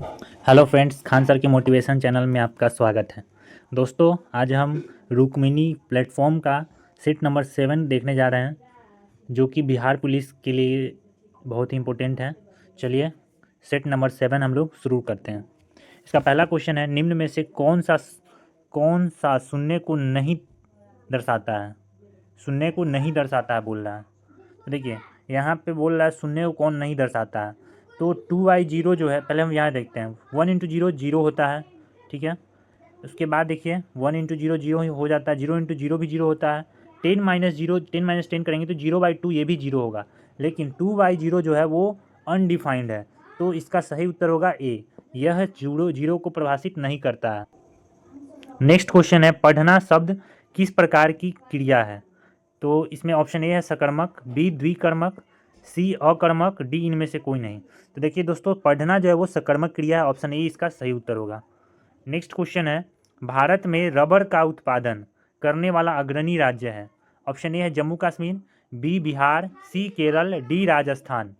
Hello friends, Khan sir के motivation channel में आपका स्वागत है। दोस्तों, आज हम रुक्मिणी प्लेटफॉर्म का सेट नंबर 7 देखने जा रहे हैं, जो कि बिहार पुलिस के लिए बहुत ही इम्पोर्टेंट है। चलिए सेट नंबर 7 हम लोग शुरू करते हैं। इसका पहला क्वेश्चन है, निम्न में से कौन सा शून्य को नहीं दर्शाता है? शून्य को नहीं दर्शाता है बोल रहा है। तो देखिए, यहाँ पे बोल रहा है शून्य को कौन नहीं दर्शाता है। तो 2/0 जो है, पहले हम यहाँ देखते हैं। 1 × 0 0 होता है, ठीक है। उसके बाद देखिए 1 × 0 0 हो जाता है, 0 × 0 भी 0 होता है। 10 - 10 - 10 करेंगे तो 0/2 ये भी 0 होगा। लेकिन 2/0 जो है वो अनडिफाइंड है, तो इसका सही उत्तर होगा ए। यह 0 को परिभाषित नहीं करता है। नेक्स्ट क्वेश्चन है, पढ़ना शब्द किस प्रकार की क्रिया है? तो इसमें ऑप्शन ए है सकर्मक, बी द्विकर्मक, सी अकर्मक, डी इनमें से कोई नहीं। तो देखिए दोस्तों, पढ़ना जो है वो सकर्मक क्रिया है, ऑप्शन ए इसका सही उत्तर होगा। नेक्स्ट क्वेश्चन है, भारत में रबर का उत्पादन करने वाला अग्रणी राज्य है? ऑप्शन ए है Jammu Kashmir, B Bihar, C Kerala, D Rajasthan.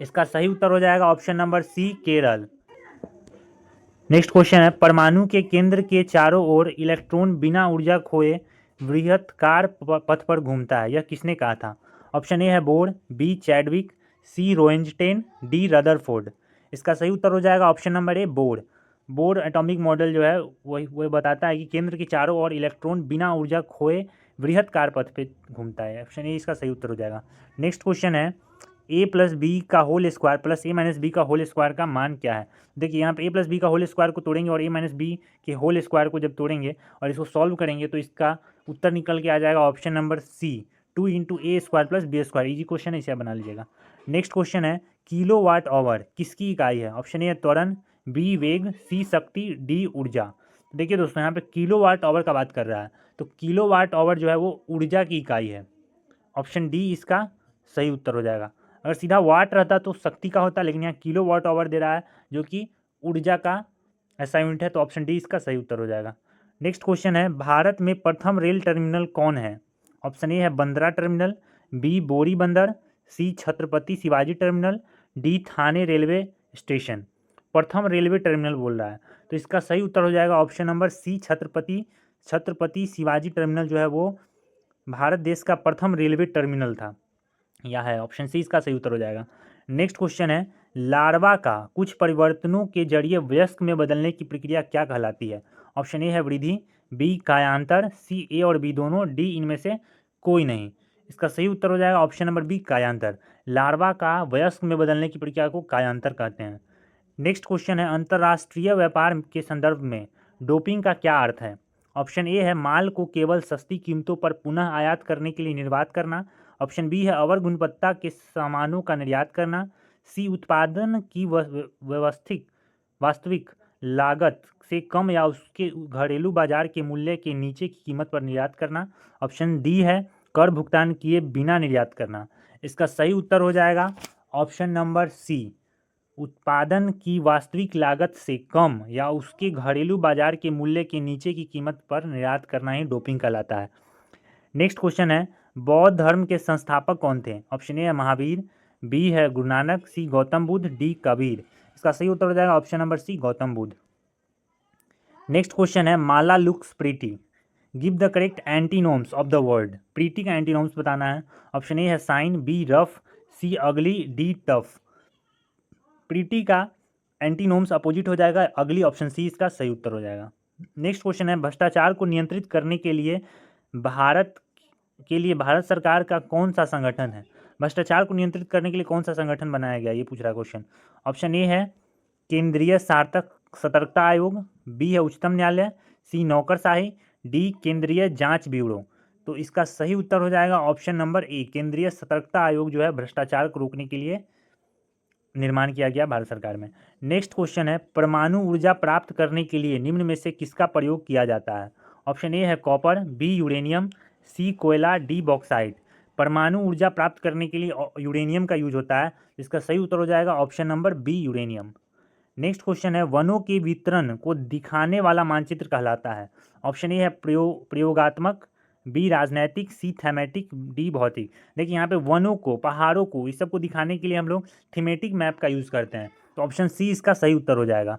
इसका सही उत्तर हो जाएगा option number C Kerala. Next question है, परमाणु के केंद्र के चारों ओर इलेक्ट्रॉन बिना ऊर्जा खोए वृहत्कार पथ पर घूमता है, यह किसने कहा था? ऑप्शन ए है बोर, बी चैडविक, सी रोएंजटेन, डी रदरफोर्ड। इसका सही उत्तर हो जाएगा ऑप्शन नंबर ए बोर। बोर एटॉमिक मॉडल जो है वही बताता है कि केंद्र के चारों ओर इलेक्ट्रॉन बिना ऊर्जा खोए वृहत्कार पथ पे घूमता है। ऑप्शन ए इसका सही उत्तर हो जाएगा। नेक्स्ट क्वेश्चन है, ए प्लस बी का होल स्क्वायर प्लस ए माइनस बी का होल स्क्वायर का मान क्या है? देखिए यहाँ पे ए प्लस बी का होल स्क्वायर को तोड़ेंगे और ए माइनस बी के होल स्क्वायर को जब तोड़ेंगे और इसको सॉल्व करेंगे तो इसका उत्तर निकल के आ जाएगा option number C, 2 × A² + B²। Easy question है, इसे बना लीजिएगा। नेक्स्ट क्वेश्चन है, किलो वाट आवर किसकी इकाई है? ऑप्शन ए त्वरण, बी वेग, सी शक्ति, डी ऊर्जा। देखिए दोस्तों, यहाँ पे किलो वाट आवर का बात कर रहा है, तो किलो वाट आवर जो है वो ऊर्जा की इकाई है। ऑप्शन डी इसका सही उत्तर हो जाएगा। अगर सीधा वाट रहता तो शक्ति का होता, लेकिन यहाँ किलो वाट आवर दे रहा है जो कि ऊर्जा का ऐसा यूनिट है, तो ऑप्शन डी इसका सही उत्तर हो जाएगा। नेक्स्ट क्वेश्चन है, भारत में प्रथम रेल टर्मिनल कौन है? ऑप्शन ए है बंदरा terminal, B Bori Bandar, C Chhatrapati Shivaji terminal, D Thane railway station. प्रथम रेलवे टर्मिनल बोल रहा है, तो इसका सही उत्तर हो जाएगा option number C Chhatrapati Shivaji terminal जो है वो भारत देश का प्रथम रेलवे टर्मिनल था, यह है। ऑप्शन सी इसका सही उत्तर हो जाएगा। नेक्स्ट क्वेश्चन है, लार्वा का कुछ परिवर्तनों के जरिए वयस्क में बदलने की प्रक्रिया क्या कहलाती है? ऑप्शन ए है वृद्धि, बी कायांतर, सी ए और बी दोनों, डी इनमें से कोई नहीं। इसका सही उत्तर हो जाएगा ऑप्शन नंबर बी कायांतर। लार्वा का वयस्क में बदलने की प्रक्रिया को कायांतर कहते हैं। नेक्स्ट क्वेश्चन है, अंतर्राष्ट्रीय व्यापार के संदर्भ में डोपिंग का क्या अर्थ है? ऑप्शन ए है माल को केवल सस्ती कीमतों पर पुनः आयात करने के लिए निर्बाध करना। ऑप्शन बी है अवर गुणवत्ता के सामानों का निर्यात करना। सी उत्पादन की व्यवस्थित वास्तविक लागत से कम या उसके घरेलू बाजार के मूल्य के नीचे की कीमत पर निर्यात करना। ऑप्शन डी है कर भुगतान किए बिना निर्यात करना। इसका सही उत्तर हो जाएगा ऑप्शन नंबर सी, उत्पादन की वास्तविक लागत से कम या उसके घरेलू बाजार के मूल्य के नीचे की कीमत पर निर्यात करना ही डोपिंग कहलाता है। नेक्स्ट क्वेश्चन है, बौद्ध धर्म के संस्थापक कौन थे? ऑप्शन ए है महावीर, बी है गुरु नानक, सी गौतम बुद्ध, डी कबीर। इसका सही उत्तर हो जाएगा option number C Gautam Buddha. Next question है, Mala looks pretty, give the correct antonyms of the word. Pretty का एंटीनोम्स बताना है। ऑप्शन ए है साइन, बी रफ, सी अगली, डी टफ। प्रीटी का एंटीनोम्स अपोजिट हो जाएगा अगली, ऑप्शन सी इसका सही उत्तर हो जाएगा। नेक्स्ट क्वेश्चन है, भ्रष्टाचार को नियंत्रित करने के लिए भारत सरकार का कौन सा संगठन है? भ्रष्टाचार को नियंत्रित करने के लिए कौन सा संगठन बनाया गया, ये पूछ रहा है क्वेश्चन। ऑप्शन ए है केंद्रीय सतर्कता आयोग, बी है उच्चतम न्यायालय, सी नौकरशाही, डी केंद्रीय जांच ब्यूरो। तो इसका सही उत्तर हो जाएगा ऑप्शन नंबर ए, केंद्रीय सतर्कता आयोग जो है भ्रष्टाचार को रोकने के लिए निर्माण किया गया भारत सरकार में। नेक्स्ट क्वेश्चन है, परमाणु ऊर्जा प्राप्त करने के लिए निम्न में से किसका प्रयोग किया जाता है? ऑप्शन ए है कॉपर, बी यूरेनियम, सी कोयला, डी बॉक्साइट। परमाणु ऊर्जा प्राप्त करने के लिए यूरेनियम का यूज होता है, इसका सही उत्तर हो जाएगा option number B uranium. Next question है, वनों के वितरण को दिखाने वाला मानचित्र कहलाता है? ऑप्शन ए है प्रयोगात्मक, बी राजनैतिक, सी थीमेटिक, डी भौतिक। देखिए यहाँ पे वनों को, पहाड़ों को, इस सब को दिखाने के लिए हम लोग थीमेटिक मैप का यूज़ करते हैं। तो ऑप्शन सी इसका सही उत्तर हो जाएगा।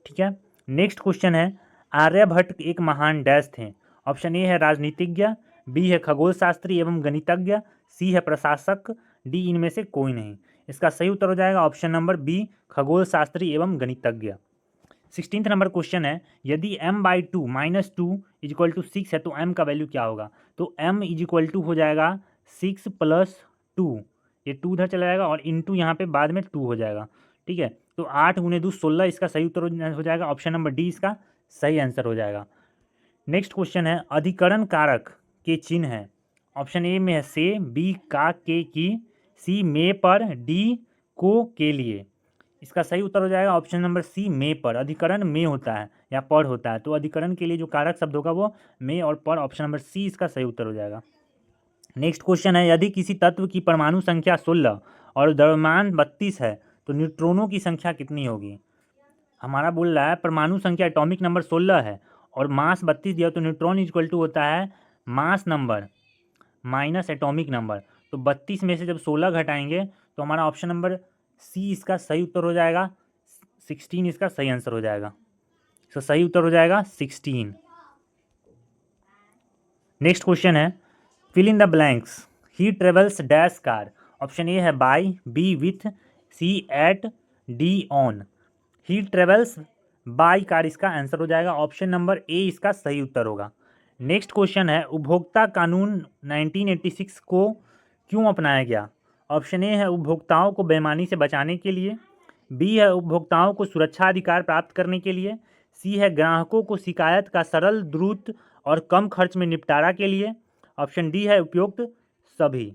ठीक है, नेक्स्ट क्वेश्चन है, आर्यभट्ट एक महान डैश थे। ऑप्शन ए है राजनीतिज्ञ, बी है खगोल शास्त्री एवं गणितज्ञ, सी है प्रशासक, डी इनमें से कोई नहीं। इसका सही उत्तर हो जाएगा ऑप्शन नंबर बी, खगोल शास्त्री एवं गणितज्ञ। 16th नंबर क्वेश्चन है, यदि m/2 -2 इजिक्वल टू 6 है तो m का वैल्यू क्या होगा। तो m इजिक्वल टू हो जाएगा 6 + 2, ये 2 उधर चला जाएगा और इंटू यहाँ पे बाद में 2 हो जाएगा। ठीक है, तो 8 × 2 16 इसका सही उत्तर हो जाएगा। ऑप्शन नंबर डी इसका सही आंसर हो जाएगा। नेक्स्ट क्वेश्चन है, अधिकरण कारक के चिन्ह है। ऑप्शन ए में है से, बी का के की, सी में पर, डी को के लिए। इसका सही उत्तर हो जाएगा ऑप्शन नंबर सी में पर। अधिकरण में होता है या पर होता है, तो अधिकरण के लिए जो कारक शब्द होगा वो में और पर। ऑप्शन नंबर सी इसका सही उत्तर हो जाएगा। नेक्स्ट क्वेश्चन है, यदि किसी तत्व की परमाणु संख्या 16 और द्रव्यमान 32 है तो न्यूट्रॉनों की संख्या कितनी होगी। हमारा बोल रहा है परमाणु संख्या एटॉमिक नंबर 16 है और मास 32 दिया, तो न्यूट्रॉन इक्वल टू होता है mass number minus atomic number. तो 32 में से जब 16 घटाएंगे तो हमारा ऑप्शन नंबर सी इसका सही उत्तर हो जाएगा। 16 इसका सही आंसर हो जाएगा। तो सही उत्तर हो जाएगा 16। नेक्स्ट क्वेश्चन है, fill in the blanks, he travels dash car. Option A है by, B with, C at, D on. He travels by car इसका आंसर हो जाएगा। ऑप्शन नंबर ए इसका सही उत्तर होगा। नेक्स्ट क्वेश्चन है, उपभोक्ता कानून 1986 को क्यों अपनाया गया। ऑप्शन ए है उपभोक्ताओं को बेईमानी से बचाने के लिए, बी है उपभोक्ताओं को सुरक्षा अधिकार प्राप्त करने के लिए, सी है ग्राहकों को शिकायत का सरल, द्रुत और कम खर्च में निपटारा के लिए, ऑप्शन डी है उपयुक्त सभी।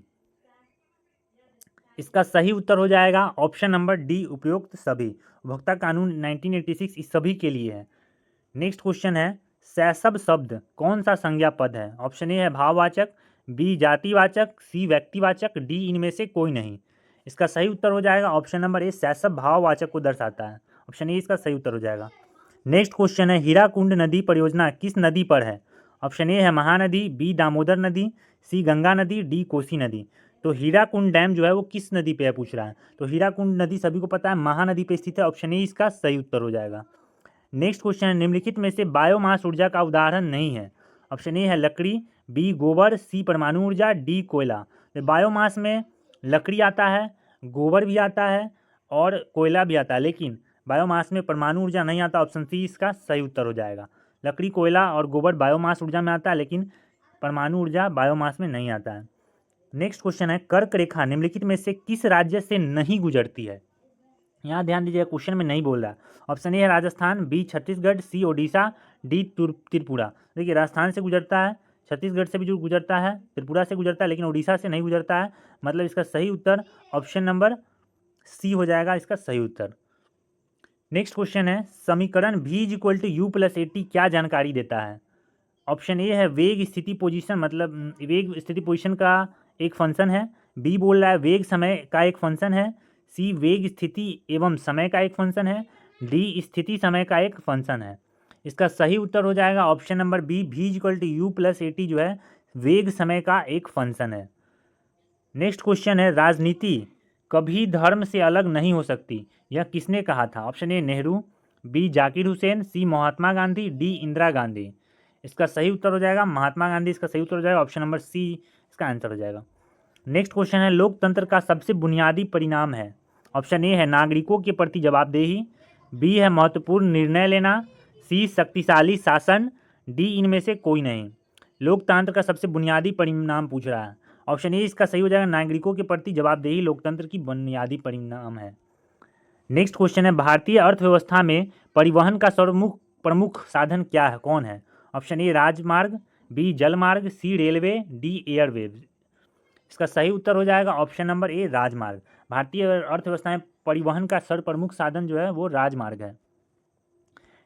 इसका सही उत्तर हो जाएगा ऑप्शन नंबर डी, उपयुक्त सभी। उपभोक्ता कानून 1986 इस सभी के लिए है। नेक्स्ट क्वेश्चन है, शैशव शब्द कौन सा संज्ञा पद है। ऑप्शन ए है भाववाचक, बी जातिवाचक, सी व्यक्तिवाचक, डी इनमें से कोई नहीं। इसका सही उत्तर हो जाएगा ऑप्शन नंबर ए, शैशव भाववाचक को दर्शाता है। ऑप्शन ए इसका सही उत्तर हो जाएगा। नेक्स्ट क्वेश्चन है, हीराकुंड नदी परियोजना किस नदी पर है। ऑप्शन ए है महानदी, बी दामोदर नदी, सी गंगा नदी, डी कोसी नदी। तो हीराकुंड डैम जो है वो किस नदी पे है पूछ रहा है। तो हीराकुंड नदी सभी को पता है महानदी पे स्थित है। ऑप्शन ए इसका सही उत्तर हो जाएगा। नेक्स्ट क्वेश्चन है, निम्नलिखित में से बायोमास ऊर्जा का उदाहरण नहीं है। ऑप्शन ए है लकड़ी, बी गोबर, सी परमाणु ऊर्जा, डी कोयला। तो बायोमास में लकड़ी आता है, गोबर भी आता है और कोयला भी आता है, लेकिन बायोमास में परमाणु ऊर्जा नहीं आता। ऑप्शन सी इसका सही उत्तर हो जाएगा। लकड़ी, कोयला और गोबर बायोमास ऊर्जा में आता है, लेकिन परमाणु ऊर्जा बायोमास में नहीं आता है। नेक्स्ट क्वेश्चन है, कर्क रेखा निम्नलिखित में से किस राज्य से नहीं गुजरती है। यहाँ ध्यान दीजिएगा, क्वेश्चन में नहीं बोल रहा है। ऑप्शन ए है राजस्थान, बी छत्तीसगढ़, सी ओडिशा, डी त्रिपुरा। देखिए राजस्थान से गुजरता है, छत्तीसगढ़ से भी जो गुजरता है, त्रिपुरा से गुजरता है, लेकिन ओडिशा से नहीं गुजरता है। मतलब इसका सही उत्तर ऑप्शन नंबर सी हो जाएगा, इसका सही उत्तर। नेक्स्ट क्वेश्चन है, समीकरण v = u + at क्या जानकारी देता है। ऑप्शन ए है वेग स्थिति पोजीशन, मतलब वेग स्थिति पोजीशन का एक फंक्शन है। बी बोल रहा है वेग समय का एक फंक्शन है, सी वेग स्थिति एवं समय का एक फंक्शन है, डी स्थिति समय का एक फंक्शन है। इसका सही उत्तर हो जाएगा option number B, v = u + at जो है वेग समय का एक फंक्शन है। नेक्स्ट क्वेश्चन है, राजनीति कभी धर्म से अलग नहीं हो सकती, यह किसने कहा था। Option A Nehru, B Zakir Hussain, C Mahatma Gandhi, D Indira Gandhi. इसका सही उत्तर हो जाएगा महात्मा गांधी, इसका सही उत्तर हो जाएगा। ऑप्शन नंबर सी इसका आंसर हो जाएगा। नेक्स्ट क्वेश्चन है, लोकतंत्र का सबसे बुनियादी परिणाम है। ऑप्शन ए है नागरिकों के प्रति जवाबदेही, बी है महत्वपूर्ण निर्णय लेना, सी शक्तिशाली शासन, डी इनमें से कोई नहीं। लोकतंत्र का सबसे बुनियादी परिणाम पूछ रहा है। ऑप्शन ए इसका सही हो जाएगा, नागरिकों के प्रति जवाबदेही लोकतंत्र की बुनियादी परिणाम है। नेक्स्ट क्वेश्चन है, भारतीय अर्थव्यवस्था में परिवहन का प्रमुख साधन क्या है, कौन है। ऑप्शन ए राजमार्ग, बी जलमार्ग, सी रेलवे, डी एयरवेज। इसका सही उत्तर हो जाएगा ऑप्शन नंबर ए राजमार्ग। भारतीय अर्थव्यवस्था में परिवहन का सर्वप्रमुख साधन जो है वो राजमार्ग है।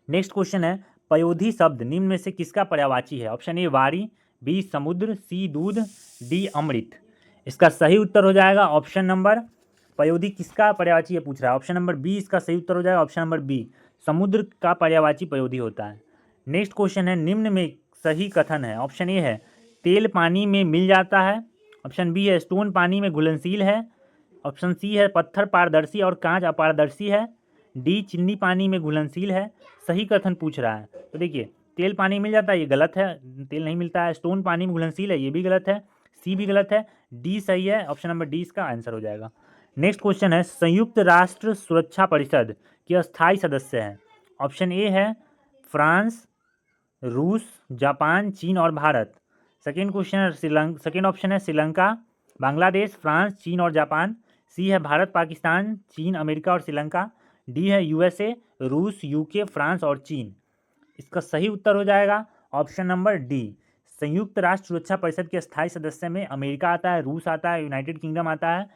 नेक्स्ट क्वेश्चन है, पयोधी शब्द निम्न में से किसका पर्यायवाची है। ऑप्शन ए वारी, बी समुद्र, सी दूध, डी अमृत। इसका सही उत्तर हो जाएगा ऑप्शन नंबर, पयोधी किसका पर्यायवाची है पूछ रहा है। ऑप्शन नंबर बी इसका सही उत्तर हो जाएगा। ऑप्शन नंबर बी, समुद्र का पर्यायवाची पयोधी होता है। नेक्स्ट क्वेश्चन है, निम्न में सही कथन है। ऑप्शन ए है तेल पानी में मिल जाता है, ऑप्शन बी है स्टोन पानी में घुलनशील है, ऑप्शन सी है पत्थर पारदर्शी और कांच अपारदर्शी है, डी चीनी पानी में घुलनशील है। सही कथन पूछ रहा है। तो देखिए तेल पानी में मिल जाता है, ये गलत है, तेल नहीं मिलता है। स्टोन पानी में घुलनशील है, ये भी गलत है। सी भी गलत है, डी सही है। ऑप्शन नंबर डी इसका आंसर हो जाएगा। नेक्स्ट क्वेश्चन है, संयुक्त राष्ट्र सुरक्षा परिषद के अस्थायी सदस्य हैं। ऑप्शन ए है फ्रांस, रूस, जापान, चीन और भारत। सेकेंड क्वेश्चन है सेकेंड ऑप्शन है श्रीलंका, बांग्लादेश, फ्रांस, चीन और जापान। सी है भारत, पाकिस्तान, चीन, अमेरिका और श्रीलंका। डी है यूएसए, रूस, यूके, फ्रांस और चीन। इसका सही उत्तर हो जाएगा ऑप्शन नंबर डी। संयुक्त राष्ट्र सुरक्षा परिषद के स्थायी सदस्य में अमेरिका आता है, रूस आता है, यूनाइटेड किंगडम आता है,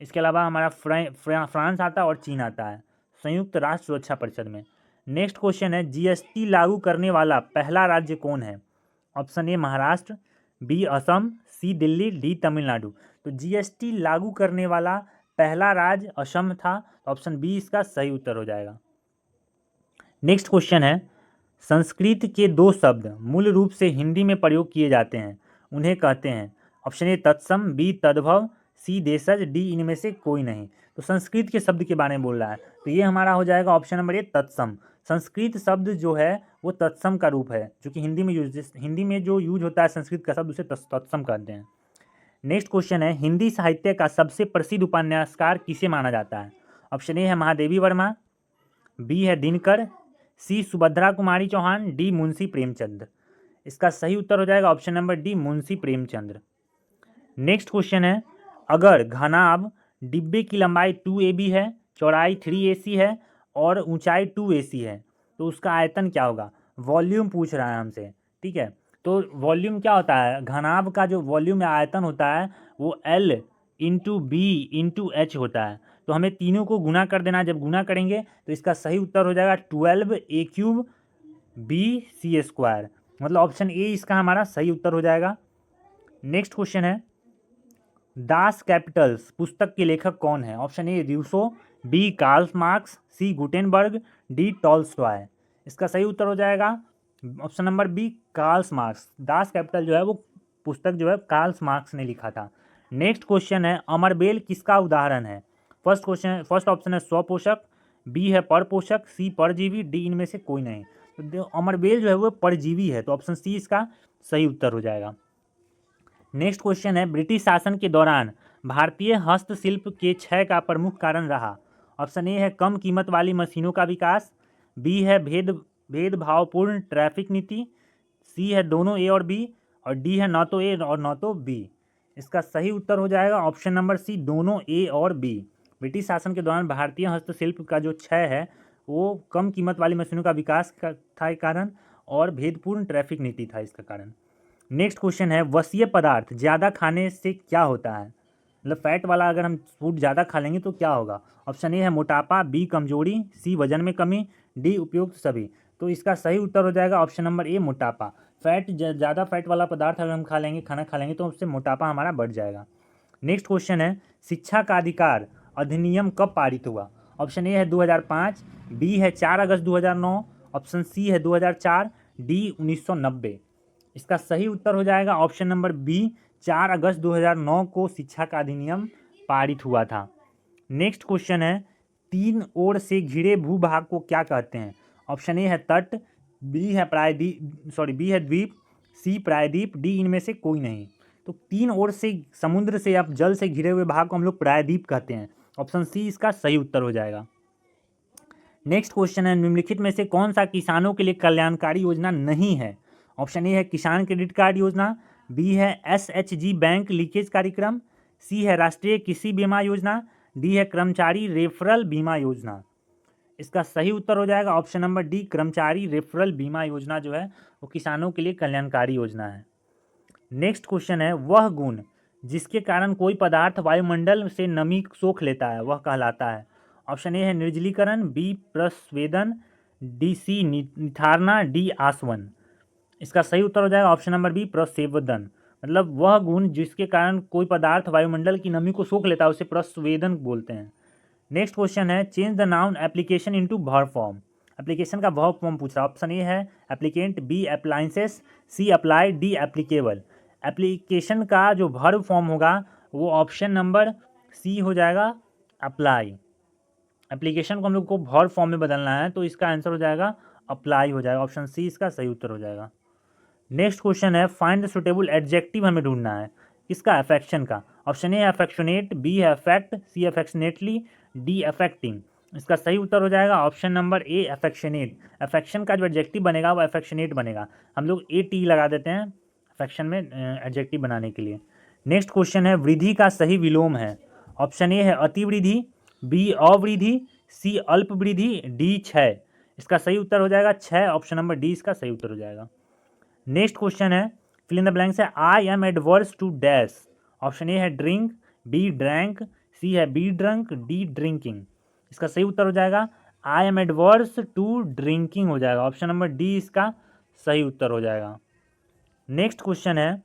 इसके अलावा हमारा फ्रांस आता है और चीन आता है संयुक्त राष्ट्र सुरक्षा परिषद में। नेक्स्ट क्वेश्चन है, जीएसटी लागू करने वाला पहला राज्य कौन है। Option A Maharashtra, B Assam, C Delhi, D Tamil Nadu. तो जीएसटी लागू करने वाला पहला राज्य असम था, तो ऑप्शन बी इसका सही उत्तर हो जाएगा। नेक्स्ट क्वेश्चन है, संस्कृत के दो शब्द मूल रूप से हिंदी में प्रयोग किए जाते हैं, उन्हें कहते हैं। ऑप्शन ए तत्सम, बी तद्भव, सी देशज, डी इनमें से कोई नहीं। तो संस्कृत के शब्द के बारे में बोल रहा है, तो ये हमारा हो जाएगा ऑप्शन नंबर ए तत्सम। संस्कृत शब्द जो है वो तत्सम का रूप है, जो कि हिंदी में जो यूज होता है संस्कृत का शब्द उसे तत्सम कहते हैं। नेक्स्ट क्वेश्चन है, हिंदी साहित्य का सबसे प्रसिद्ध उपन्यासकार किसे माना जाता है। ऑप्शन ए है महादेवी वर्मा, बी है दिनकर, सी सुभद्रा कुमारी चौहान, डी मुंशी प्रेमचंद। इसका सही उत्तर हो जाएगा option number D Munshi Premchandra. Next question है, अगर घनाभ डिब्बे की लंबाई 2AB है, चौड़ाई 3AC है और ऊंचाई 2AC है, तो उसका आयतन क्या होगा। वॉल्यूम पूछ रहा है हमसे, ठीक है। तो वॉल्यूम क्या होता है, घनाभ का जो वॉल्यूम या आयतन होता है वो L into B into H होता है। तो हमें तीनों को गुना कर देना है, जब गुना करेंगे तो इसका सही उत्तर हो जाएगा 12A³ BC²। मतलब ऑप्शन ए इसका हमारा सही उत्तर हो जाएगा। नेक्स्ट क्वेश्चन है, दास कैपिटल्स पुस्तक के लेखक कौन है। Option A Rousseau, B Karl Marx, C Gutenberg, D Tolstoy. इसका सही उत्तर हो जाएगा option number B Karl Marx. Das Kapital जो है वो पुस्तक जो है कार्ल मार्क्स ने लिखा था। नेक्स्ट क्वेश्चन है, अमरबेल किसका उदाहरण है। फर्स्ट ऑप्शन है स्वपोषक, बी है परपोषक, सी परजीवी, डी इनमें से कोई नहीं। तो अमरबेल जो है वो परजीवी है, तो ऑप्शन सी इसका सही उत्तर हो जाएगा। नेक्स्ट क्वेश्चन है, ब्रिटिश शासन के दौरान भारतीय हस्तशिल्प के क्षय का प्रमुख कारण रहा। ऑप्शन ए है कम कीमत वाली मशीनों का विकास, बी है भेदभावपूर्ण ट्रैफिक नीति, सी है दोनों ए और बी, और डी है न तो ए और न तो बी। इसका सही उत्तर हो जाएगा ऑप्शन नंबर सी दोनों ए और बी। ब्रिटिश शासन के दौरान भारतीय हस्तशिल्प का जो क्षय है वो कम कीमत वाली मशीनों का विकास का था कारण, और भेदपूर्ण ट्रैफिक नीति था इसका कारण। नेक्स्ट क्वेश्चन है, वसीय पदार्थ ज़्यादा खाने से क्या होता है। मतलब फैट वाला अगर हम फूड ज़्यादा खा लेंगे तो क्या होगा। ऑप्शन ए है मोटापा, बी कमजोरी, सी वजन में कमी, डी उपयुक्त सभी। तो इसका सही उत्तर हो जाएगा ऑप्शन नंबर ए मोटापा। ज़्यादा फैट वाला पदार्थ अगर हम खा लेंगे, खाना खा लेंगे, तो उससे मोटापा हमारा बढ़ जाएगा। नेक्स्ट क्वेश्चन है, शिक्षा का अधिकार अधिनियम कब पारित हुआ। ऑप्शन ए है 2005, बी है 4 अगस्त 2009, ऑप्शन सी है 2004, डी 1990। इसका सही उत्तर हो जाएगा ऑप्शन नंबर बी 4 अगस्त 2009 को शिक्षा का अधिनियम पारित हुआ था। नेक्स्ट क्वेश्चन है, तीन ओर से घिरे भूभाग को क्या कहते हैं। ऑप्शन ए है तट, बी है द्वीप, सी प्रायद्वीप, डी इनमें से कोई नहीं। तो तीन ओर से समुद्र से या जल से घिरे हुए भाग को हम लोग प्रायद्वीप कहते हैं। ऑप्शन सी इसका सही उत्तर हो जाएगा। नेक्स्ट क्वेश्चन है, निम्नलिखित में से कौन सा किसानों के लिए कल्याणकारी योजना नहीं है। ऑप्शन ए है किसान क्रेडिट कार्ड योजना, बी है SHG बैंक लीकेज कार्यक्रम, सी है राष्ट्रीय कृषि बीमा योजना, डी है कर्मचारी रेफरल बीमा योजना। इसका सही उत्तर हो जाएगा ऑप्शन नंबर डी कर्मचारी रेफरल बीमा योजना जो है वो किसानों के लिए कल्याणकारी योजना है। नेक्स्ट क्वेश्चन है, वह गुण जिसके कारण कोई पदार्थ वायुमंडल से नमी सोख लेता है वह कहलाता है। ऑप्शन ए है निर्जलीकरण, बी प्रस्वेदन, डी सी निथारना, डी आसवन। इसका सही उत्तर हो जाएगा ऑप्शन नंबर बी प्रस्वेदन। मतलब वह गुण जिसके कारण कोई पदार्थ वायुमंडल की नमी को सोख लेता है उसे प्रस्वेदन बोलते हैं। नेक्स्ट क्वेश्चन है, change the noun application into verb form. Application का वर्ब फॉर्म पूछ रहा है। ऑप्शन ए है एप्लीकेंट, बी अप्लायंसेस, सी अप्लाई, डी एप्लीकेबल। एप्लीकेशन का जो वर्ब फॉर्म होगा वो ऑप्शन नंबर सी हो जाएगा अप्लाई। एप्लीकेशन को हम लोग को वर्ब फॉर्म में बदलना है, तो इसका आंसर हो जाएगा अप्लाई हो जाएगा। ऑप्शन सी इसका सही उत्तर हो जाएगा। नेक्स्ट क्वेश्चन है फाइंड द सुटेबल एडजेक्टिव हमें ढूंढना है। किसका? अफेक्शन का। ऑप्शन ए अफेक्शनेट, बी है affect, C affectionately, D affecting. इसका सही उत्तर हो जाएगा ऑप्शन नंबर ए अफेक्शनेट। अफेक्शन का जो एडजेक्टिव बनेगा वो अफेक्शनेट बनेगा। हम लोग ए टी लगा देते हैं अफेक्शन में एडजेक्टिव बनाने के लिए। नेक्स्ट क्वेश्चन है वृद्धि का सही विलोम है। ऑप्शन ए है अतिवृद्धि, बी अवृद्धि, सी अल्प वृद्धि, डी क्षय। इसका सही उत्तर हो जाएगा क्षय। ऑप्शन नंबर डी इसका सही उत्तर हो जाएगा। नेक्स्ट क्वेश्चन है फिल इन द ब्लैंक्स है I am adverse to dash. Option A है ड्रिंक, बी ड्रैंक, सी है बी ड्रंक, डी ड्रिंकिंग। इसका सही उत्तर हो जाएगा I am adverse to drinking हो जाएगा। ऑप्शन नंबर डी इसका सही उत्तर हो जाएगा। नेक्स्ट क्वेश्चन है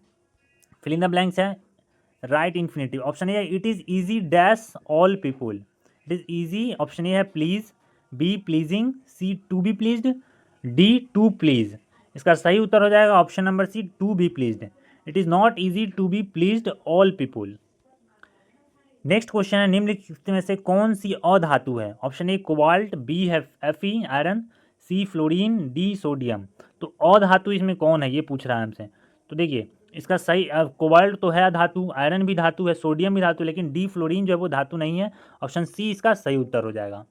फिल इन द ब्लैंक्स है राइट इन्फिनेटिव। ऑप्शन ए है it is easy dash all people. It is easy. Option A है please, B pleasing, C to be pleased, D to please. इसका सही उत्तर हो जाएगा option number C to be pleased. It is not easy to be pleased all people. Next question है निम्नलिखित में से कौन सी अधातु है। ऑप्शन ए कोबाल्ट, बी है एफी आयरन, सी फ्लोरीन, डी सोडियम। तो अधातु इसमें कौन है ये पूछ रहा है हमसे। तो देखिए इसका सही कोबाल्ट तो है धातु, आयरन भी धातु है, सोडियम भी धातु, लेकिन डी फ्लोरीन जो है वो धातु नहीं है। ऑप्शन सी इसका सही उत्तर हो जाएगा।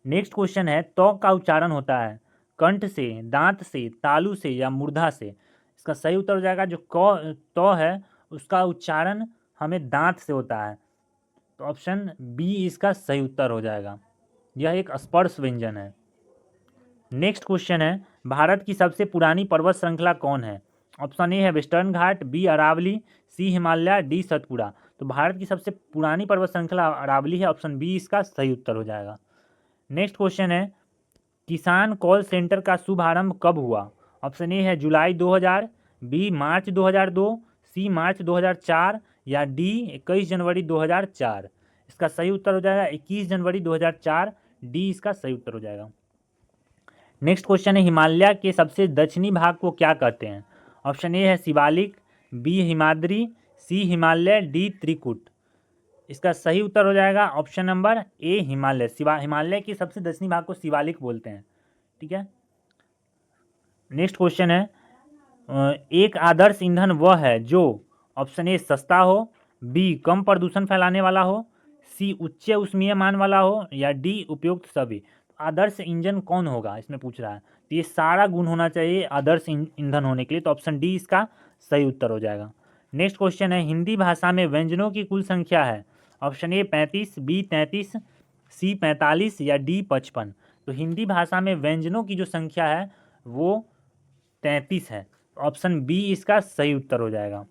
नेक्स्ट क्वेश्चन है त्वक का उच्चारण होता है कंठ से, दांत से, तालु से या मूर्धा से। इसका सही उत्तर हो जाएगा जो क है उसका उच्चारण हमें दांत से होता है। तो ऑप्शन बी इसका सही उत्तर हो जाएगा। यह एक स्पर्श व्यंजन है। नेक्स्ट क्वेश्चन है भारत की सबसे पुरानी पर्वत श्रृंखला कौन है। ऑप्शन ए है वेस्टर्न घाट, बी अरावली, सी हिमालय, डी सतपुड़ा। तो भारत की सबसे पुरानी पर्वत श्रृंखला अरावली है। ऑप्शन बी इसका सही उत्तर हो जाएगा। नेक्स्ट क्वेश्चन है किसान कॉल सेंटर का शुभारंभ कब हुआ। ऑप्शन ए है जुलाई 2000, बी मार्च 2002, सी मार्च 2004 या डी 21 जनवरी 2004। इसका सही उत्तर हो जाएगा 21 जनवरी 2004। डी इसका सही उत्तर हो जाएगा। नेक्स्ट क्वेश्चन है हिमालय के सबसे दक्षिणी भाग को क्या कहते हैं। ऑप्शन ए है शिवालिक, बी हिमाद्री, सी हिमालय, डी त्रिकुट। इसका सही उत्तर हो जाएगा ऑप्शन नंबर ए हिमालय। हिमालय के सबसे दक्षिणी भाग को शिवालिक बोलते हैं। ठीक है। नेक्स्ट क्वेश्चन है एक आदर्श ईंधन वह है जो ऑप्शन ए सस्ता हो, बी कम प्रदूषण फैलाने वाला हो, सी उच्च ऊष्मीय मान वाला हो या डी उपयुक्त सभी। आदर्श ईंधन कौन होगा इसमें पूछ रहा है। तो ये सारा गुण होना चाहिए आदर्श ईंधन होने के लिए। तो ऑप्शन डी इसका सही उत्तर हो जाएगा। नेक्स्ट क्वेश्चन है हिंदी भाषा में व्यंजनों की कुल संख्या है। ऑप्शन ए 35, बी 33, सी 45 या डी 55। तो हिंदी भाषा में व्यंजनों की जो संख्या है वो 33 है। ऑप्शन बी इसका सही उत्तर हो जाएगा।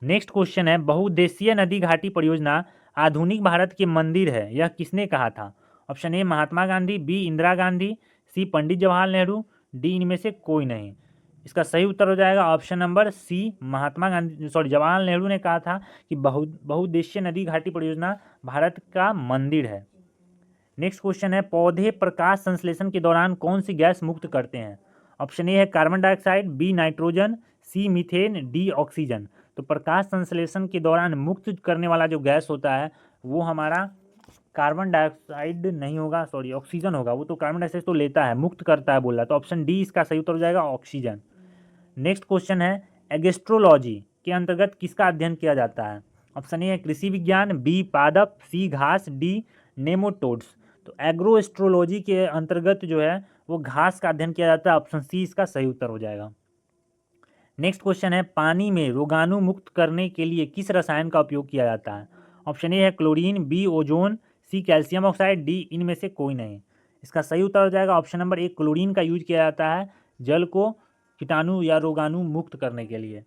नेक्स्ट क्वेश्चन है बहुउद्देशीय नदी घाटी परियोजना आधुनिक भारत के मंदिर है यह किसने कहा था। Option A Mahatma Gandhi, B Indira Gandhi, C Pandit Jawaharlal Nehru, D इनमें से कोई नहीं। इसका सही उत्तर हो जाएगा option number C Mahatma Gandhi Jawaharlal Nehru ने कहा था कि बहुउद्देशीय नदी घाटी परियोजना भारत का मंदिर है। नेक्स्ट क्वेश्चन है पौधे प्रकाश संश्लेषण के दौरान कौन सी गैस मुक्त करते हैं। ऑप्शन ए है कार्बन डाइऑक्साइड, बी नाइट्रोजन, सी मीथेन, डी ऑक्सीजन। तो प्रकाश संश्लेषण के दौरान मुक्त करने वाला जो गैस होता है वो हमारा कार्बन डाइऑक्साइड नहीं होगा, सॉरी ऑक्सीजन होगा। वो तो कार्बन डाइऑक्साइड तो लेता है, मुक्त करता है बोल रहा। तो ऑप्शन डी इसका सही उत्तर हो जाएगा ऑक्सीजन। नेक्स्ट क्वेश्चन है एग्रोस्ट्रोलॉजी के अंतर्गत किसका अध्ययन किया जाता है। ऑप्शन ए है कृषि विज्ञान, बी पादप, सी घास, डी नेमोटोड्स। तो एग्रोस्ट्रोलॉजी के अंतर्गत जो है वो घास का अध्ययन किया जाता है। ऑप्शन सी इसका सही उत्तर हो जाएगा। नेक्स्ट क्वेश्चन है पानी में रोगाणु मुक्त करने के लिए किस रसायन का उपयोग किया जाता है। ऑप्शन ए है chlorine, B ozone, C calcium oxide, D इनमें से कोई नहीं। इसका सही उत्तर हो जाएगा ऑप्शन नंबर ए क्लोरीन का यूज किया जाता है जल को कीटाणु या रोगाणु मुक्त करने के लिए।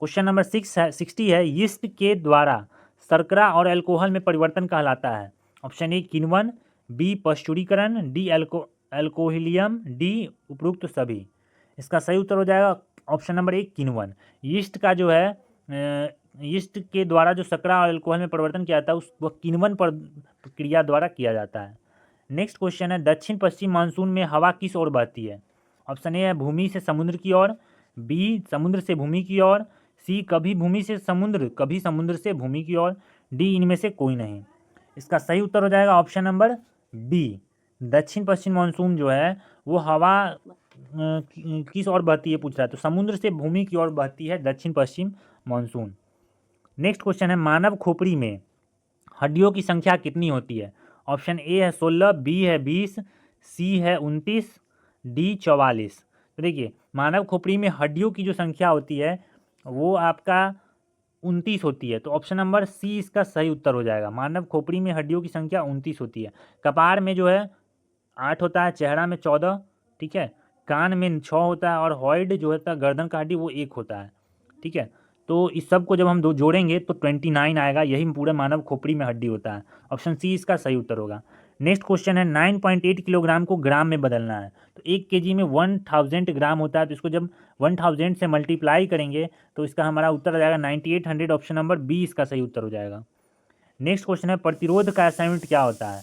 क्वेश्चन नंबर 60 है यीस्ट के द्वारा शर्करा और अल्कोहल में परिवर्तन कहलाता है। ऑप्शन ए किण्वन, बी पश्चुरीकरण, डी अल्कोहलियम, डी उपरोक्त सभी। इसका सही उत्तर हो जाएगा ऑप्शन नंबर ए किण्वन। यीस्ट का जो है यीस्ट के द्वारा जो शर्करा और अल्कोहल में परिवर्तन किया जाता है उस वह किण्वन प्रक्रिया द्वारा किया जाता है। नेक्स्ट क्वेश्चन है दक्षिण पश्चिम मानसून में हवा किस ओर बहती है। ऑप्शन ए है भूमि से समुद्र की ओर, बी समुद्र से भूमि की ओर, सी कभी भूमि से समुद्र कभी समुद्र से भूमि की ओर, डी इनमें से कोई नहीं। इसका सही उत्तर हो जाएगा ऑप्शन नंबर बी। दक्षिण पश्चिम मानसून जो है वो हवा किस ओर बहती है पूछ रहा है, तो समुद्र से भूमि की ओर बहती है दक्षिण पश्चिम मानसून। नेक्स्ट क्वेश्चन है मानव खोपड़ी में हड्डियों की संख्या कितनी होती है? ऑप्शन ए है 16, बी है 20, सी है 29, डी 44। तो देखिए मानव खोपड़ी में हड्डियों की जो संख्या होती है वो आपका 29 होती है, तो ऑप्शन नंबर सी इसका सही उत्तर हो जाएगा। मानव खोपड़ी में हड्डियों की संख्या 29 होती है। कपार में जो है 8 होता है, चेहरा में 14, ठीक है, कान में 6 होता है और हॉइड जो होता है गर्दन का हड्डी वो 1 होता है, ठीक है। तो इस सब को जब हम दो जोड़ेंगे तो 29 आएगा, यही पूरे मानव खोपड़ी में हड्डी होता है। ऑप्शन सी इसका सही उत्तर होगा। नेक्स्ट क्वेश्चन है 9.8 किलोग्राम को ग्राम में बदलना है, तो 1 केजी में 1000 ग्राम होता है, तो इसको जब 1000 से मल्टीप्लाई करेंगे तो इसका हमारा उत्तर आ जाएगा 9800। ऑप्शन नंबर बी इसका सही उत्तर हो जाएगा। नेक्स्ट क्वेश्चन है प्रतिरोध का ऐसा यूनिट क्या होता है?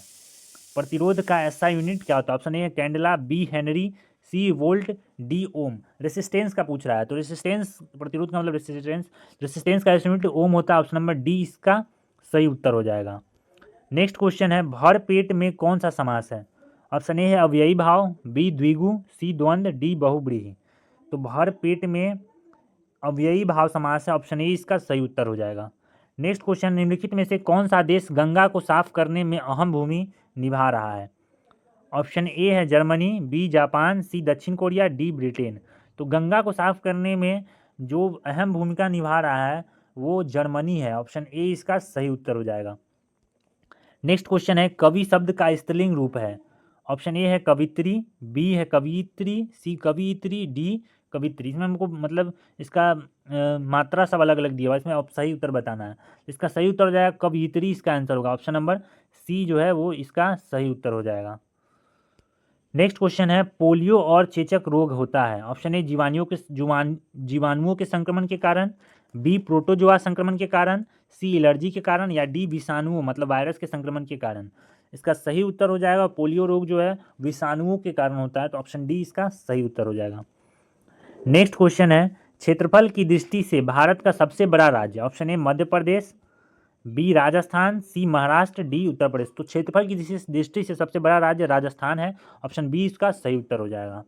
प्रतिरोध का ऐसा यूनिट क्या होता है? ऑप्शन ए है candela, B henry, C volt, D ohm. Resistance का पूछ रहा है, तो रेसिस्टेंस, प्रतिरोध का मतलब रेसिस्टेंस का ऐसा यूनिट ओम होता है। ऑप्शन नंबर डी इसका सही उत्तर हो जाएगा। नेक्स्ट क्वेश्चन है भर पेट में कौन सा समास है? ऑप्शन ए है अव्ययी भाव, बी द्विगु, सी द्वंद्व, डी बहुब्रीहि। तो भर पेट में अव्ययी भाव समास है, ऑप्शन ए इसका सही उत्तर हो जाएगा। नेक्स्ट क्वेश्चन निम्नलिखित में से कौन सा देश गंगा को साफ करने में अहम भूमि निभा रहा है? ऑप्शन ए है जर्मनी, बी जापान, सी दक्षिण कोरिया, डी ब्रिटेन। तो गंगा को साफ करने में जो अहम भूमिका निभा रहा है वो जर्मनी है, ऑप्शन ए इसका सही उत्तर हो जाएगा। नेक्स्ट क्वेश्चन है कवि शब्द का स्त्रीलिंग रूप है? ऑप्शन ए है कवित्री, बी है कवियत्री, सी कवियत्री, डी कवित्री। इसमें हमको मतलब इसका मात्रा सब अलग अलग दिया हुआ है, इसमें अब सही उत्तर बताना है। इसका सही उत्तर हो जाएगा कवियत्री, इसका आंसर होगा। ऑप्शन नंबर सी जो है वो इसका सही उत्तर हो जाएगा। नेक्स्ट क्वेश्चन है पोलियो और चेचक रोग होता है? ऑप्शन ए जीवाणुओं के संक्रमण के कारण, बी प्रोटोजोआ संक्रमण के कारण, सी एलर्जी के कारण, या डी विषाणुओं मतलब वायरस के संक्रमण के कारण। इसका सही उत्तर हो जाएगा पोलियो रोग जो है विषाणुओं के कारण होता है, तो ऑप्शन डी इसका सही उत्तर हो जाएगा। नेक्स्ट क्वेश्चन है क्षेत्रफल की दृष्टि से भारत का सबसे बड़ा राज्य? Option A Madhya Pradesh, B Rajasthan, C Maharashtra, D Uttar Pradesh. तो क्षेत्रफल की दृष्टि से सबसे बड़ा राज्य राजस्थान है, ऑप्शन बी इसका सही उत्तर हो जाएगा।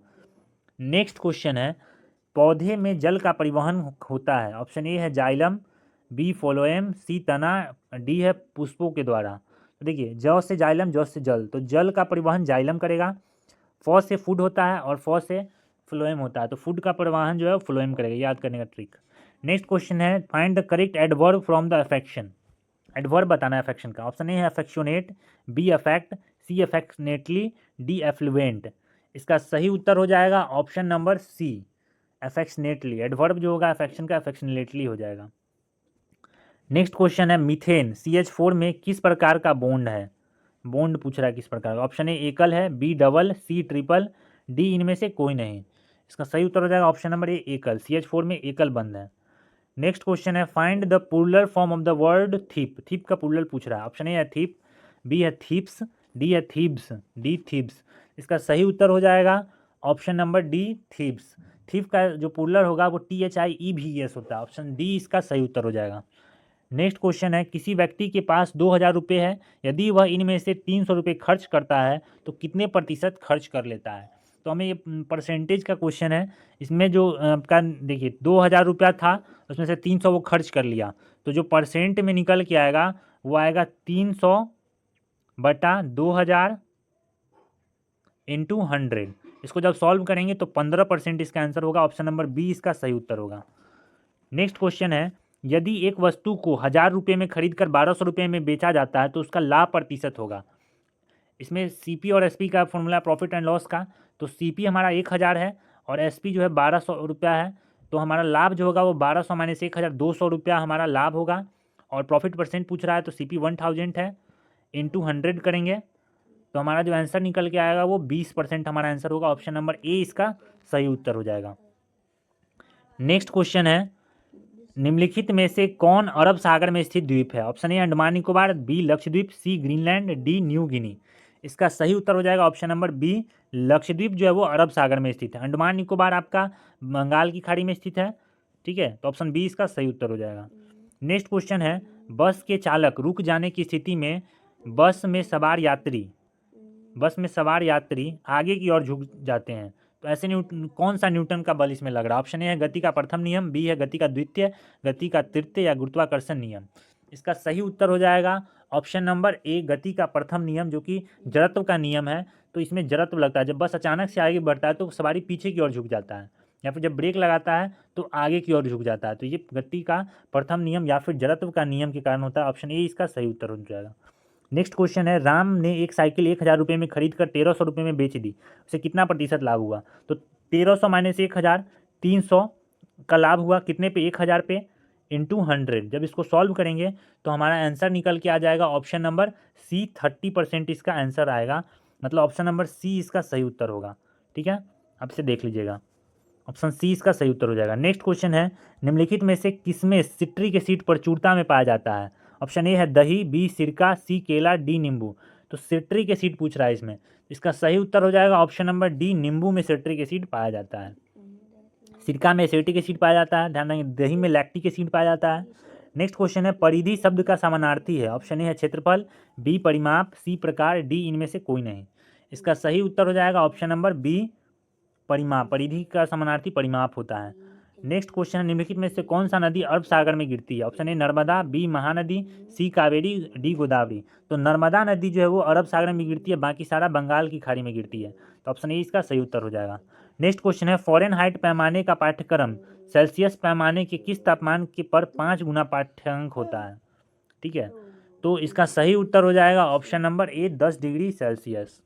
नेक्स्ट क्वेश्चन है पौधे में जल का परिवहन होता है? ऑप्शन ए है जाइलम, बी फ्लोएम, सी तना, डी है पुष्पों के द्वारा। तो देखिए जौ से जाइलम, जौ से जल, तो जल का परिवहन जाइलम करेगा, फॉ से फूड होता है और फॉ से फ्लोएम होता है, तो फूड का परिवहन जो है फ्लोएम करेगा, याद करने का ट्रिक। नेक्स्ट क्वेश्चन है find the correct adverb from the affection. Adverb बताना है अफेक्शन का। ऑप्शन ए है affectionate, B affect, C affectionately, D affluent. इसका सही उत्तर हो जाएगा option number C affectionately. Adverb जो होगा अफेक्शन का अफेक्शनेटली हो जाएगा। नेक्स्ट क्वेश्चन है मीथेन CH4 में किस प्रकार का बॉन्ड है? बॉन्ड पूछ रहा है किस प्रकार का। ऑप्शन ए एकल है, B double, C triple, D इनमें से कोई नहीं। इसका सही उत्तर हो जाएगा ऑप्शन नंबर ए एकल। CH4 में एकल बंध है। नेक्स्ट क्वेश्चन है find the plural form of the word thief. Thief का प्लूरल पूछ रहा है। ऑप्शन ए है थीप, बी है थीप्स, डी है थीब्स, डी थीब्स। इसका सही उत्तर हो जाएगा option number D thieves. Thief का जो प्लूरल होगा वो THIEVES होता है, ऑप्शन डी इसका सही उत्तर हो जाएगा। नेक्स्ट क्वेश्चन है किसी व्यक्ति के पास 2000 रुपये है, यदि वह इनमें से 300 रुपये खर्च करता है तो कितने प्रतिशत खर्च कर लेता है? तो हमें ये परसेंटेज का क्वेश्चन है। इसमें जो आपका देखिए 2000 रुपया था उसमें से 300 वो खर्च कर लिया, तो जो परसेंट में निकल के आएगा वो आएगा 300/2000 इंटू 100। इसको जब सॉल्व करेंगे तो 15% इसका आंसर होगा, ऑप्शन नंबर बी इसका सही उत्तर होगा। नेक्स्ट क्वेश्चन है यदि एक वस्तु को 1000 रुपये में खरीद कर 1200 रुपये में बेचा जाता है तो उसका लाभ प्रतिशत होगा। इसमें CP और SP का फॉर्मूला प्रॉफिट एंड लॉस का, तो CP हमारा 1000 है और SP जो है 1200 रुपया है, तो हमारा लाभ जो होगा वो 1200 माइनस 1000 200 रुपया हमारा लाभ होगा। और प्रॉफिट परसेंट पूछ रहा है तो CP 1000 है, इंटू 100 करेंगे तो हमारा जो आंसर निकल के आएगा वो 20% हमारा आंसर होगा, ऑप्शन नंबर ए इसका सही उत्तर हो जाएगा। नेक्स्ट क्वेश्चन है निम्नलिखित में से कौन अरब सागर में स्थित द्वीप है? Option A Andaman Nicobar, B Lakshadweep, C Greenland, D New Guinea. इसका सही उत्तर हो जाएगा ऑप्शन नंबर बी लक्षद्वीप जो है वो अरब सागर में स्थित है। अंडमान निकोबार आपका बंगाल की खाड़ी में स्थित है, ठीक है, तो ऑप्शन बी इसका सही उत्तर हो जाएगा। नेक्स्ट क्वेश्चन है बस के चालक रुक जाने की स्थिति में बस में सवार यात्री आगे की ओर झुक जाते हैं, तो ऐसे कौन सा न्यूटन का बल इसमें लग रहा है? ऑप्शन ए है गति का प्रथम नियम, बी है गति का द्वितीय, गति का तृतीय या गुरुत्वाकर्षण नियम। इसका सही उत्तर हो जाएगा ऑप्शन नंबर ए, गति का प्रथम नियम, जो कि जड़त्व का नियम है। तो इसमें जड़त्व लगता है, जब बस अचानक से आगे बढ़ता है तो सवारी पीछे की ओर झुक जाता है, या फिर जब ब्रेक लगाता है तो आगे की ओर झुक जाता है। तो ये गति का प्रथम नियम या फिर जड़त्व का नियम के कारण होता है। ऑप्शन ए इसका सही उत्तर हो जाएगा। नेक्स्ट क्वेश्चन है, राम ने एक साइकिल 1,000 रुपये में खरीद कर 1,300 रुपये में बेच दी, उसे कितना प्रतिशत लाभ हुआ? तो 1,300 माइनस 1,000, 300 का लाभ हुआ कितने पे? 1,000 पे, इंटू 100। जब इसको सॉल्व करेंगे तो हमारा आंसर निकल के आ जाएगा ऑप्शन नंबर सी, 30% इसका आंसर आएगा। मतलब ऑप्शन नंबर सी इसका सही उत्तर होगा। ठीक है, अब से देख लीजिएगा, ऑप्शन सी इसका सही उत्तर हो जाएगा। नेक्स्ट क्वेश्चन है, निम्नलिखित में से किसमें सिट्रिक एसिड प्रचुरता में पाया जाता है? ऑप्शन ए है दही, बी सिरका, सी केला, डी नींबू। तो सिट्रिक एसिड पूछ रहा है इसमें, इसका सही उत्तर हो जाएगा ऑप्शन नंबर डी, नींबू में सिट्रिक एसिड पाया जाता है। सिरका में एसिटिक एसिड पाया जाता है, ध्यान रखें। दही में लैक्टिक एसिड पाया जाता है। नेक्स्ट क्वेश्चन है, परिधि शब्द का समानार्थी है? ऑप्शन ए है क्षेत्रफल, बी परिमाप, सी प्रकार, डी इनमें से कोई नहीं। इसका सही उत्तर हो जाएगा ऑप्शन नंबर बी, परिमाप। परिधि का समानार्थी परिमाप होता है। नेक्स्ट क्वेश्चन है, निम्नलिखित में से कौन सा नदी अरब सागर में गिरती है? Option A Narmada, B Mahanadi, C Kaveri, D Godavari. तो नर्मदा नदी जो है वो अरब सागर में गिरती है, बाकी सारा बंगाल की खाड़ी में गिरती है। तो ऑप्शन ए इसका सही उत्तर हो जाएगा। नेक्स्ट क्वेश्चन है, फॉरेनहाइट पैमाने का पाठ्यक्रम सेल्सियस पैमाने के किस तापमान के पर 5 गुना पाठ्यांक होता है? ठीक है, तो इसका सही उत्तर हो जाएगा ऑप्शन नंबर ए, 10 डिग्री सेल्सियस।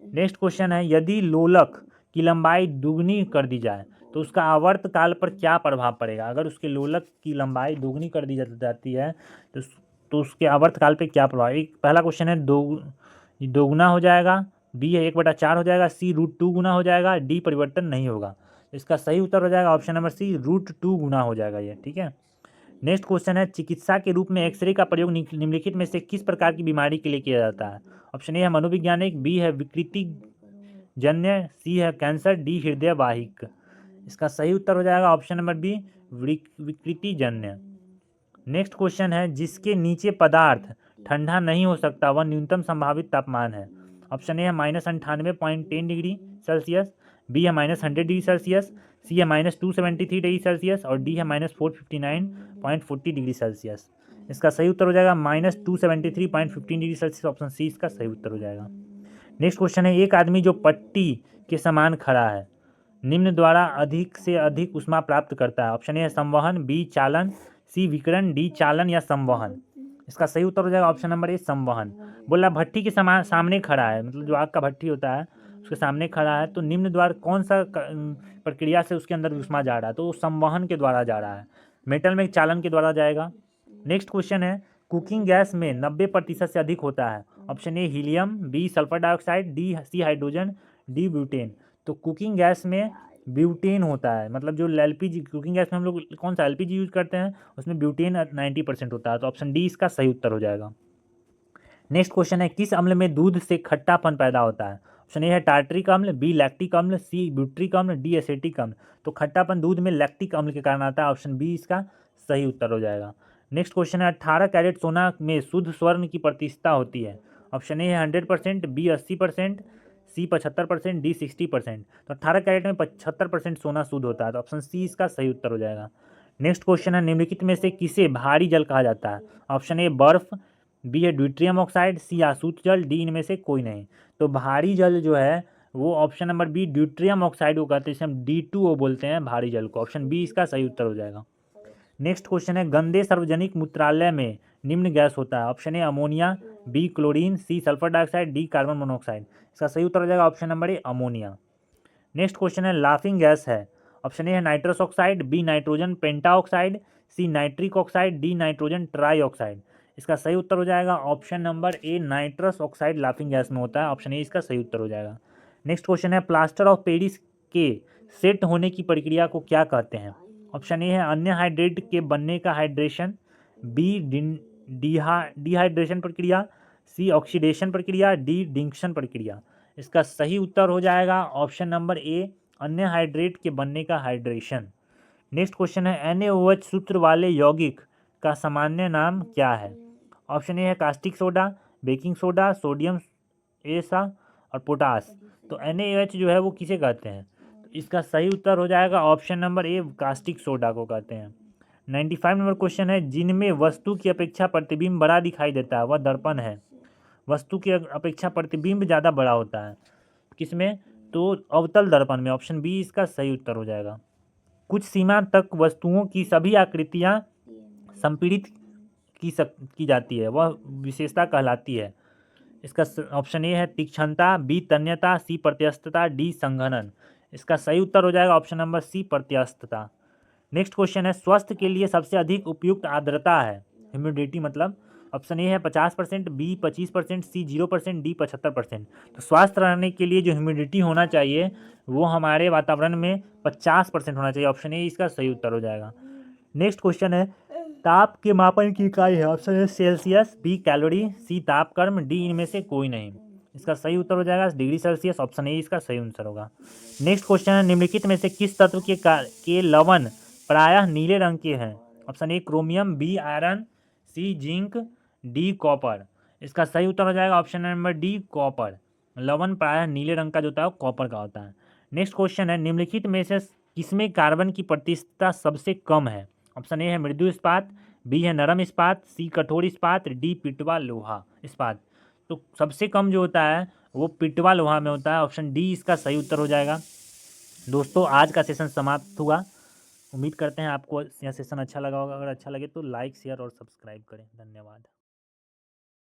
नेक्स्ट क्वेश्चन है, यदि लोलक की लंबाई दुगनी कर दी जाए तो उसका आवर्त काल पर क्या प्रभाव पड़ेगा? अगर उसके लोलक की लंबाई दोगुनी कर दी जाती है तो उसके आवर्त काल पर क्या प्रभाव? एक पहला क्वेश्चन है, दोगुना हो जाएगा, बी है 1/4 हो जाएगा, सी √2 गुना हो जाएगा, डी परिवर्तन नहीं होगा। इसका सही उत्तर हो जाएगा ऑप्शन नंबर सी, √2 गुना हो जाएगा ये। ठीक है, नेक्स्ट क्वेश्चन है, चिकित्सा के रूप में एक्सरे का प्रयोग निम्नलिखित में से किस प्रकार की बीमारी के लिए किया जाता है? ऑप्शन ए है मनोवैज्ञानिक, बी है विकृति जन्य, सी है कैंसर, डी हृदय वाहिक। इसका सही उत्तर हो जाएगा ऑप्शन नंबर बी, विकृति जन्य। नेक्स्ट क्वेश्चन है, जिसके नीचे पदार्थ ठंडा नहीं हो सकता वह न्यूनतम संभावित तापमान है? ऑप्शन ए है -98.10 डिग्री सेल्सियस, बी है -100 डिग्री सेल्सियस, सी है -273 डिग्री सेल्सियस और डी है -459.40 डिग्री सेल्सियस। इसका सही उत्तर हो जाएगा -273.15 डिग्री सेल्सियस। ऑप्शन सी इसका सही उत्तर हो जाएगा। नेक्स्ट क्वेश्चन है, एक आदमी जो पट्टी के समान खड़ा है निम्न द्वारा अधिक से अधिक ऊष्मा प्राप्त करता है? ऑप्शन ए है संवहन, बी चालन, सी विकिरण, डी चालन या संवहन। इसका सही उत्तर हो जाएगा ऑप्शन नंबर ए, संवहन। बोला भट्टी के सामने खड़ा है, मतलब जो आग का भट्टी होता है उसके सामने खड़ा है, तो निम्न द्वारा कौन सा प्रक्रिया से उसके अंदर ऊष्मा जा रहा है? तो वो संवहन के द्वारा जा रहा है। मेटल में चालन के द्वारा जाएगा। नेक्स्ट क्वेश्चन है, कुकिंग गैस में 90% से अधिक होता है? Option A helium, B sulphur dioxide, D C hydrogen, D butane. तो कुकिंग गैस में ब्यूटेन होता है, मतलब जो एलपीजी कुकिंग गैस में हम लोग कौन सा एलपीजी यूज करते हैं उसमें ब्यूटेन 90% होता है। तो ऑप्शन डी इसका सही उत्तर हो जाएगा। नेक्स्ट क्वेश्चन है, किस अम्ल में दूध से खट्टापन पैदा होता है? ऑप्शन ए है टार्टरिक अम्ल, बी लैक्टिक अम्ल, सी ब्यूट्रिक अम्ल, डी एसेटिक अम्ल। तो खट्टापन दूध में लैक्टिक अम्ल के कारण आता है। ऑप्शन बी इसका सही उत्तर हो जाएगा। नेक्स्ट क्वेश्चन है, 18 कैरेट सोना में शुद्ध स्वर्ण की प्रतिशतता होती है? ऑप्शन ए है 100%, बी 80%, सी 75%, डी 60%। तो 18 कैरेट में 75% सोना शुद्ध होता है। तो ऑप्शन सी इसका सही उत्तर हो जाएगा। नेक्स्ट क्वेश्चन है, निम्नलिखित में से किसे भारी जल कहा जाता है? ऑप्शन ए बर्फ, बी है ड्यूट्रियम ऑक्साइड, सी आसूत जल, डी इनमें से कोई नहीं। तो भारी जल जो है वो option number B deuterium oxide को कहते हैं, इसे हम D2O बोलते हैं भारी जल को। ऑप्शन बी इसका सही उत्तर हो जाएगा। नेक्स्ट क्वेश्चन है, गंदे सार्वजनिक मूत्रालय में निम्न गैस होता है? Option A ammonia, B chlorine, C sulphur dioxide, D carbon monoxide. इसका सही उत्तर हो जाएगा option number A ammonia. Next question है, लाफिंग गैस है? ऑप्शन ए है nitrous oxide, B nitrogen pentoxide, C nitric oxide, D nitrogen trioxide. इसका सही उत्तर हो जाएगा option number A nitrous oxide laughing gas में होता है। ऑप्शन ए इसका सही उत्तर हो जाएगा। नेक्स्ट क्वेश्चन है, प्लास्टर ऑफ पेरिस के सेट होने की प्रक्रिया को क्या कहते हैं? ऑप्शन ए है अन्य हाइड्रेट के बनने का हाइड्रेशन, बी डिहाइड्रेशन प्रक्रिया, सी ऑक्सीडेशन प्रक्रिया, डी डिंक्शन प्रक्रिया। इसका सही उत्तर हो जाएगा ऑप्शन नंबर ए अन्य हाइड्रेट के बनने का हाइड्रेशन। नेक्स्ट क्वेश्चन है, NaOH सूत्र वाले यौगिक का सामान्य नाम क्या है? ऑप्शन ए है caustic soda, baking soda, sodium ऐसा और पोटास। तो NaOH जो है वो किसे कहते हैं? तो इसका सही उत्तर हो जाएगा ऑप्शन नंबर ए, कास्टिक सोडा को कहते हैं। 95 नंबर क्वेश्चन है, जिनमें वस्तु की अपेक्षा प्रतिबिंब बड़ा दिखाई देता है वह दर्पण है। वस्तु की अपेक्षा प्रतिबिंब ज़्यादा बड़ा होता है किसमें? तो अवतल दर्पण में। ऑप्शन बी इसका सही उत्तर हो जाएगा। कुछ सीमा तक वस्तुओं की सभी आकृतियां संपीड़ित की जाती है, वह विशेषता कहलाती है। इसका ऑप्शन ए है तीक्ष्णता, बी तन्यता, सी प्रत्यस्तता, डी संघनन। इसका सही उत्तर हो जाएगा ऑप्शन नंबर सी, प्रत्यस्तता। नेक्स्ट क्वेश्चन है, स्वास्थ्य के लिए सबसे अधिक उपयुक्त आर्द्रता है, ह्यूमिडिटी मतलब। ऑप्शन ए है 50%, बी 25%, सी 0%, डी 75%। तो स्वास्थ्य रहने के लिए जो ह्यूमिडिटी होना चाहिए वो हमारे वातावरण में 50% होना चाहिए। ऑप्शन ए इसका सही उत्तर हो जाएगा। नेक्स्ट क्वेश्चन है, ताप के मापन की इकाई है। Option A Celsius, B calorie, C तापक्रम, डी इनमें से कोई नहीं। इसका सही उत्तर हो जाएगा डिग्री सेल्सियस। ऑप्शन ए इसका सही आंसर होगा। नेक्स्ट क्वेश्चन है, निम्नलिखित में से किस तत्व के लवण प्रायः नीले रंग के हैं? Option A chromium, B iron, C zinc, D copper. इसका सही उत्तर हो जाएगा ऑप्शन नंबर डी, कॉपर। लवण प्रायः नीले रंग का जो होता है वो कॉपर का होता है। नेक्स्ट क्वेश्चन है, निम्नलिखित में से किसमें कार्बन की प्रतिशतता सबसे कम है? ऑप्शन ए है मृदु इस्पात, बी है नरम इस्पात, सी कठोर इस्पात, डी पिटवा लोहा इस्पात। तो सबसे कम जो होता है वो पिटवा लोहा में होता है। ऑप्शन डी इसका सही उत्तर हो जाएगा। दोस्तों आज का सेशन समाप्त हुआ। उम्मीद करते हैं आपको यह सेशन अच्छा लगा होगा। अगर अच्छा लगे तो लाइक, शेयर और सब्सक्राइब करें। धन्यवाद।